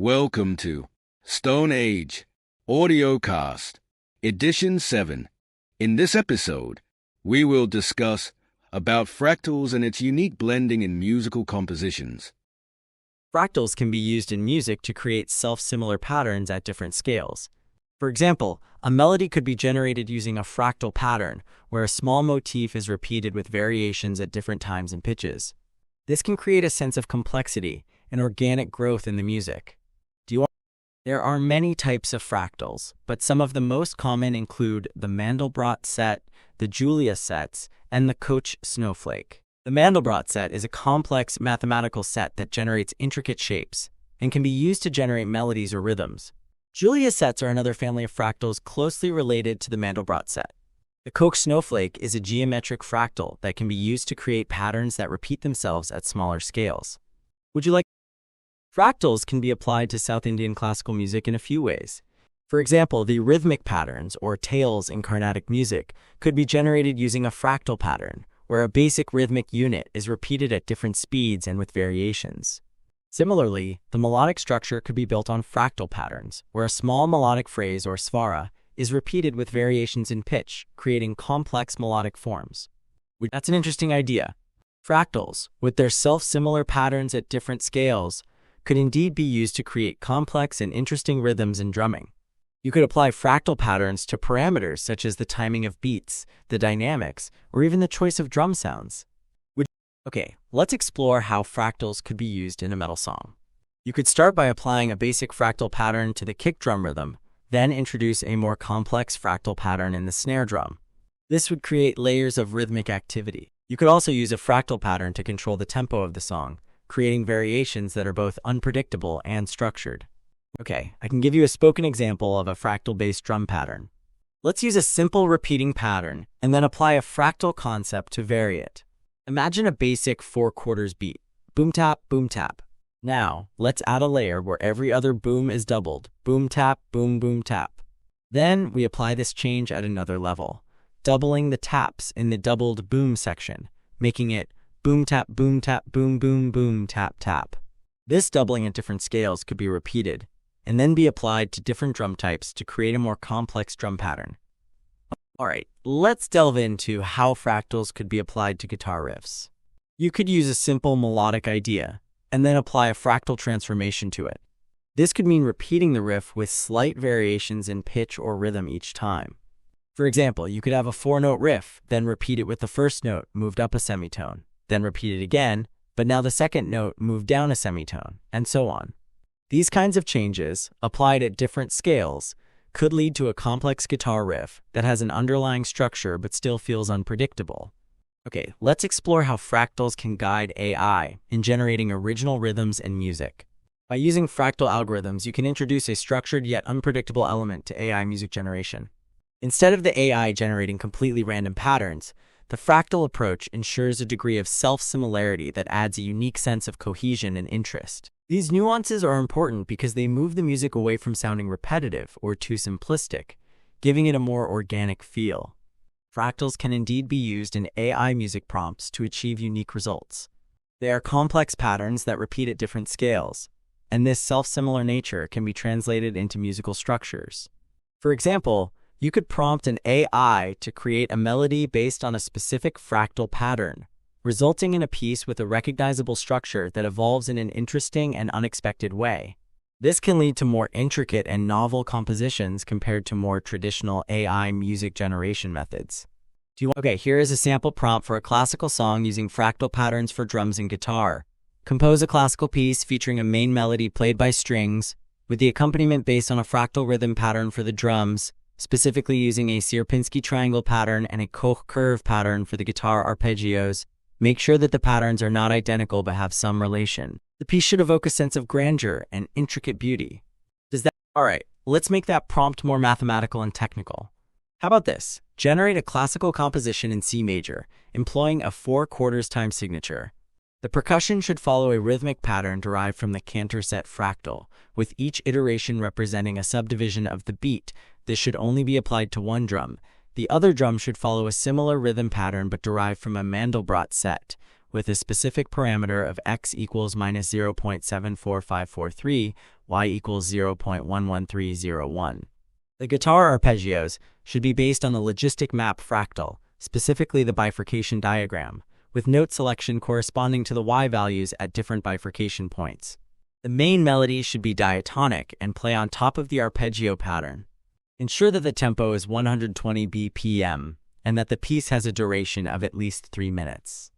Welcome to Stone Age Audiocast, Edition 7. In this episode, we will discuss about fractals and its unique blending in musical compositions. Fractals can be used in music to create self-similar patterns at different scales. For example, a melody could be generated using a fractal pattern, where a small motif is repeated with variations at different times and pitches. This can create a sense of complexity and organic growth in the music. There are many types of fractals, but some of the most common include the Mandelbrot set, the Julia sets, and the Koch snowflake. The Mandelbrot set is a complex mathematical set that generates intricate shapes and can be used to generate melodies or rhythms. Julia sets are another family of fractals closely related to the Mandelbrot set. The Koch snowflake is a geometric fractal that can be used to create patterns that repeat themselves at smaller scales. Fractals can be applied to South Indian classical music in a few ways. For example, the rhythmic patterns, or tails in Carnatic music, could be generated using a fractal pattern, where a basic rhythmic unit is repeated at different speeds and with variations. Similarly, the melodic structure could be built on fractal patterns, where a small melodic phrase, or svara, is repeated with variations in pitch, creating complex melodic forms. That's an interesting idea. Fractals, with their self-similar patterns at different scales, could indeed be used to create complex and interesting rhythms in drumming. You could apply fractal patterns to parameters such as the timing of beats, the dynamics, or even the choice of drum sounds. Okay, let's explore how fractals could be used in a metal song. You could start by applying a basic fractal pattern to the kick drum rhythm, then introduce a more complex fractal pattern in the snare drum. This would create layers of rhythmic activity. You could also use a fractal pattern to control the tempo of the song, creating variations that are both unpredictable and structured. Okay, I can give you a spoken example of a fractal-based drum pattern. Let's use a simple repeating pattern and then apply a fractal concept to vary it. Imagine a basic 4/4 beat. Boom tap, boom tap. Now, let's add a layer where every other boom is doubled. Boom tap, boom boom tap. Then we apply this change at another level, doubling the taps in the doubled boom section, making it boom tap, boom tap, boom boom boom tap tap. This doubling at different scales could be repeated, and then be applied to different drum types to create a more complex drum pattern. Alright, let's delve into how fractals could be applied to guitar riffs. You could use a simple melodic idea, and then apply a fractal transformation to it. This could mean repeating the riff with slight variations in pitch or rhythm each time. For example, you could have a 4-note riff, then repeat it with the first note moved up a semitone, then repeat it again, but now the second note moved down a semitone, and so on. These kinds of changes, applied at different scales, could lead to a complex guitar riff that has an underlying structure but still feels unpredictable. Okay, let's explore how fractals can guide AI in generating original rhythms and music. By using fractal algorithms, you can introduce a structured yet unpredictable element to AI music generation. Instead of the AI generating completely random patterns, the fractal approach ensures a degree of self-similarity that adds a unique sense of cohesion and interest. These nuances are important because they move the music away from sounding repetitive or too simplistic, giving it a more organic feel. Fractals can indeed be used in AI music prompts to achieve unique results. They are complex patterns that repeat at different scales, and this self-similar nature can be translated into musical structures. For example, you could prompt an AI to create a melody based on a specific fractal pattern, resulting in a piece with a recognizable structure that evolves in an interesting and unexpected way. This can lead to more intricate and novel compositions compared to more traditional AI music generation methods. Okay, here is a sample prompt for a classical song using fractal patterns for drums and guitar. Compose a classical piece featuring a main melody played by strings, with the accompaniment based on a fractal rhythm pattern for the drums, specifically using a Sierpinski triangle pattern and a Koch curve pattern for the guitar arpeggios. Make sure that the patterns are not identical but have some relation. The piece should evoke a sense of grandeur and intricate beauty. Alright, let's make that prompt more mathematical and technical. How about this? Generate a classical composition in C major, employing a 4/4 time signature. The percussion should follow a rhythmic pattern derived from the Cantor set fractal, with each iteration representing a subdivision of the beat. This should only be applied to one drum. The other drum should follow a similar rhythm pattern but derived from a Mandelbrot set, with a specific parameter of x equals -0.74543, y equals 0.11301. The guitar arpeggios should be based on the logistic map fractal, specifically the bifurcation diagram, with note selection corresponding to the y values at different bifurcation points. The main melody should be diatonic and play on top of the arpeggio pattern. Ensure that the tempo is 120 BPM and that the piece has a duration of at least 3 minutes.